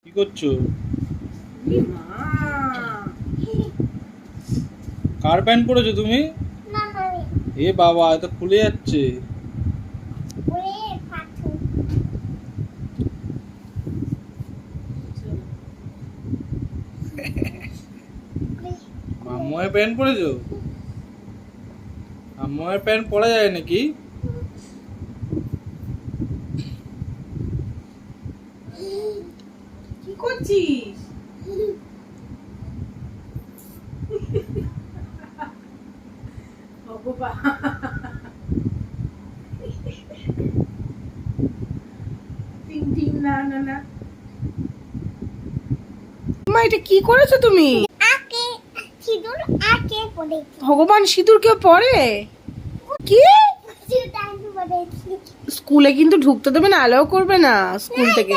কি করছো? কার প্যান্ট পরেছো তুমি? এ বাবা, এটা খুলে যাচ্ছে। মাম্মার প্যান্ট পরেছো? মাম্মার প্যান্ট পরা যায় নাকি? কি করছিস? মা, এটা কি করেছো তুমি? ভগবান, সিঁদুর কেউ পরে? কি স্কুলে কিন্তু ঢুকতে দেবে না, অ্যালাউ করবে না স্কুল থেকে।